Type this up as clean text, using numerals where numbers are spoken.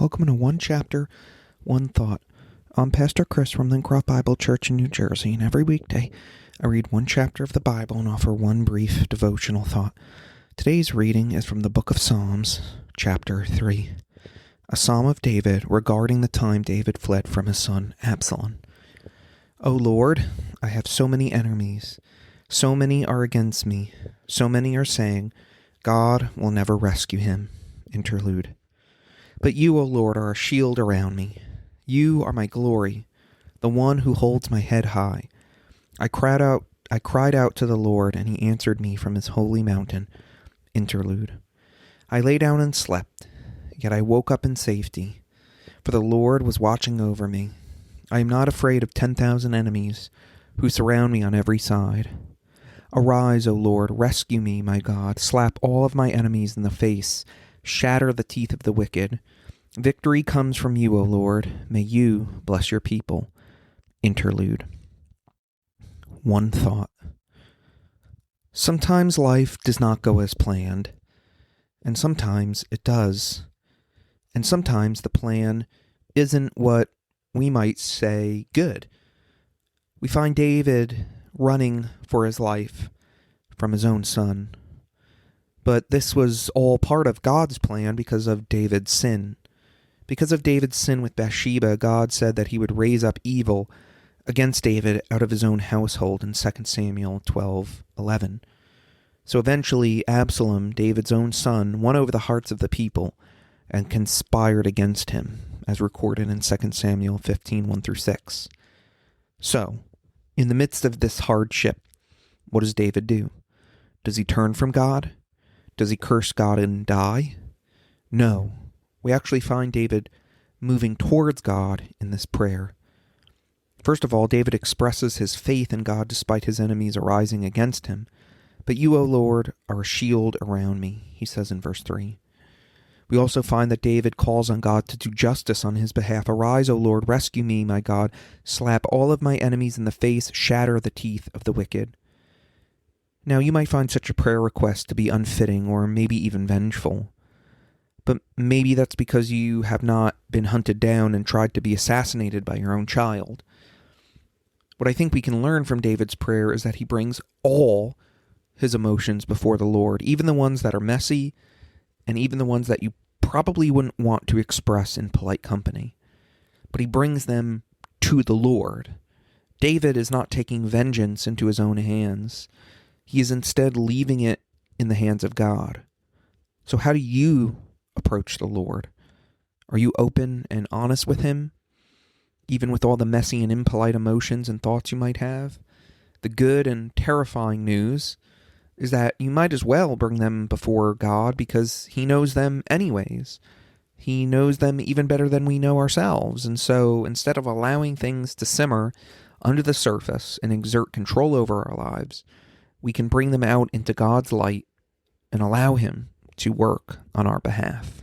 Welcome to One Chapter, One Thought. I'm Pastor Chris from Lincroft Bible Church in New Jersey, and every weekday I read one chapter of the Bible and offer one brief devotional thought. Today's reading is from the book of Psalms, chapter 3, a psalm of David regarding the time David fled from his son Absalom. O Lord, I have so many enemies. So many are against me. So many are saying, God will never rescue him. Interlude. But you, O Lord, are a shield around me. You are my glory, the one who holds my head high. I cried out to the Lord, and he answered me from his holy mountain. Interlude. I lay down and slept, yet I woke up in safety, for the Lord was watching over me. I am not afraid of 10,000 enemies who surround me on every side. Arise, O Lord, rescue me, my God. Slap all of my enemies in the face. Shatter the teeth of the wicked. Victory comes from you, O Lord. May you bless your people. Interlude. One thought. Sometimes life does not go as planned, and sometimes it does. And sometimes the plan isn't what we might say good. We find David running for his life from his own son. But this was all part of God's plan because of David's sin. Because of David's sin with Bathsheba, God said that he would raise up evil against David out of his own household in 2 Samuel 12:11. So eventually Absalom, David's own son, won over the hearts of the people and conspired against him, as recorded in 2 Samuel 15:1-6. So, in the midst of this hardship, what does David do? Does he turn from God? Does he curse God and die? No. We actually find David moving towards God in this prayer. First of all, David expresses his faith in God despite his enemies arising against him. But you, O Lord, are a shield around me, he says in verse 3. We also find that David calls on God to do justice on his behalf. Arise, O Lord, rescue me, my God. Slap all of my enemies in the face, shatter the teeth of the wicked. Now, you might find such a prayer request to be unfitting or maybe even vengeful. But maybe that's because you have not been hunted down and tried to be assassinated by your own child. What I think we can learn from David's prayer is that he brings all his emotions before the Lord, even the ones that are messy and even the ones that you probably wouldn't want to express in polite company. But he brings them to the Lord. David is not taking vengeance into his own hands. He is instead leaving it in the hands of God. So how do you approach the Lord? Are you open and honest with him, even with all the messy and impolite emotions and thoughts you might have? The good and terrifying news is that you might as well bring them before God because he knows them anyways. He knows them even better than we know ourselves. And so instead of allowing things to simmer under the surface and exert control over our lives, we can bring them out into God's light and allow him to work on our behalf.